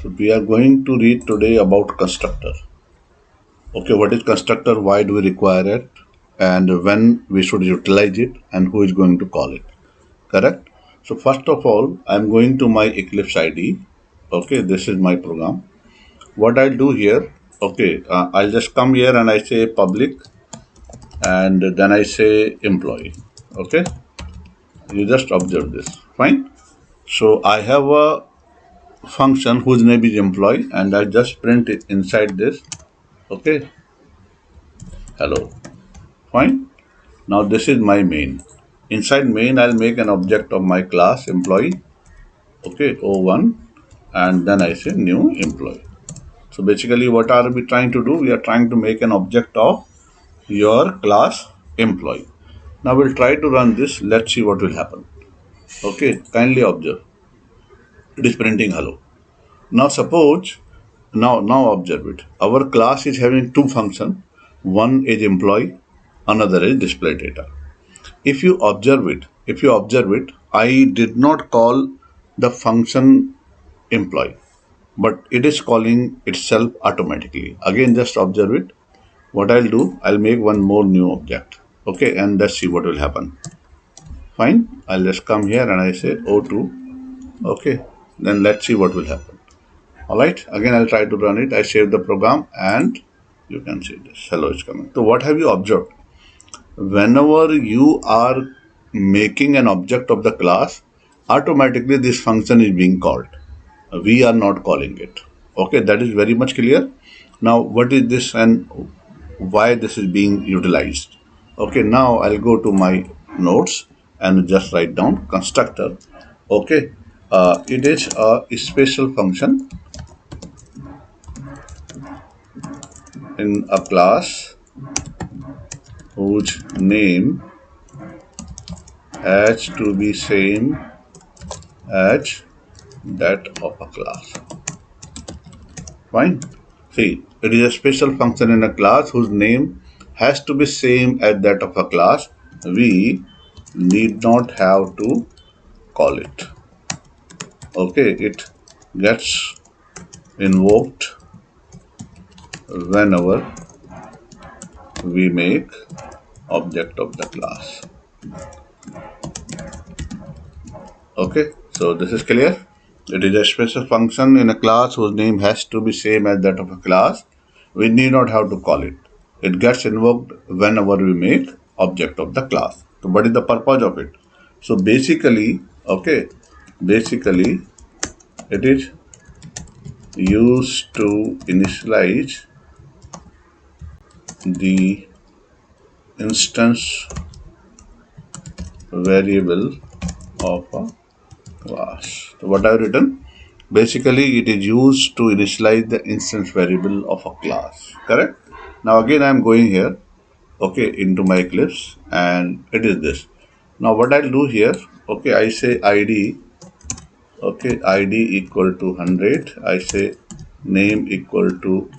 So we are going to read today about constructor. Okay, what is constructor? Why do we require it? And when we should utilize it? And who is going to call it? Correct? So first of all, I'm going to my Eclipse ID. Okay, this is my program. What I'll do here, okay, I'll just come here and I say public and then I say employee. Okay, you just observe this. Fine. So I have a function whose name is employee and I just print it inside this. Okay, hello. Fine. Now this is my main. Inside main, I'll make an object of my class employee. Okay, O1, and then I say new employee. So basically, what are we trying to do? We are trying to make an object of your class employee. Now we'll try to run this. Let's see what will happen. Okay, kindly observe. It is printing hello. Now suppose, now observe it. Our class is having two functions. One is employee, another is display data. If you observe it, I did not call the function employee, but it is calling itself automatically. Again, just observe it. What I'll do, I'll make one more new object. Okay, and let's see what will happen. Fine, I'll just come here and I say O2. Okay, then let's see what will happen. All right, again, I'll try to run it. I save the program and you can see this. Hello is coming. So what have you observed? Whenever you are making an object of the class, automatically this function is being called. We are not calling it. Okay, that is very much clear. Now, what is this and why this is being utilized? Okay, now I'll go to my notes and just write down constructor. Okay, it is a special function in a class whose name has to be same as that of a class. Fine. See, it is a special function in a class whose name has to be same as that of a class. We need not have to call it. Okay, it gets invoked whenever we make object of the class. Okay, so this is clear. It is a special function in a class whose name has to be same as that of a class. We need not have to call it. It gets invoked whenever we make object of the class. So what is the purpose of it? So basically, it is used to initialize the instance variable of a class. So what I have written? Basically, it is used to initialize the instance variable of a class. Correct? Now again, I am going here, okay, into my Eclipse, and it is this. Now what I'll do here, okay, I say ID, okay, ID equal to 100. I say name equal to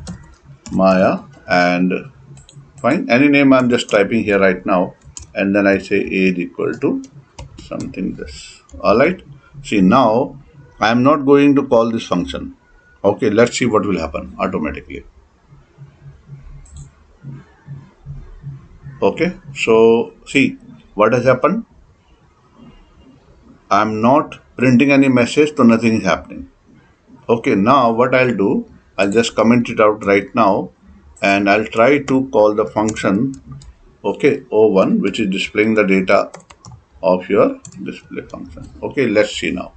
Maya, and fine, any name I'm just typing here right now, and then I say age equal to something this. All right. See, now I am not going to call this function. Okay, let's see what will happen automatically. Okay, so see what has happened. I'm not printing any message, so nothing is happening. Okay, now what I'll do, I'll just comment it out right now and I'll try to call the function, okay, O1, which is displaying the data of your display function. Okay, let's see now.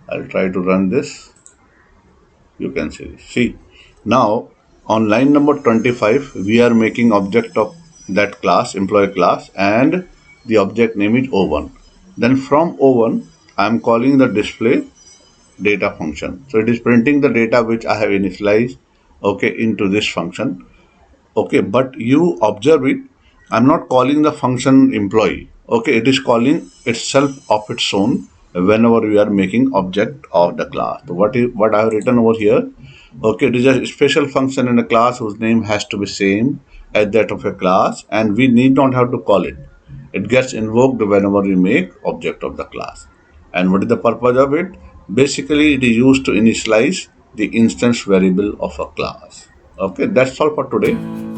I'll try to run this. You can see this. See, now on line number 25, we are making object of that class, employee class, and the object name is O1. Then from O1, I am calling the display data function. So it is printing the data which I have initialized, okay, into this function. Okay, but you observe it, I'm not calling the function employee. Okay, it is calling itself of its own whenever we are making object of the class. So what I have written over here? Okay, it is a special function in a class whose name has to be same as that of a class, and we need not have to call it. It gets invoked whenever we make object of the class. And what is the purpose of it? Basically, it is used to initialize the instance variable of a class. Okay, that's all for today.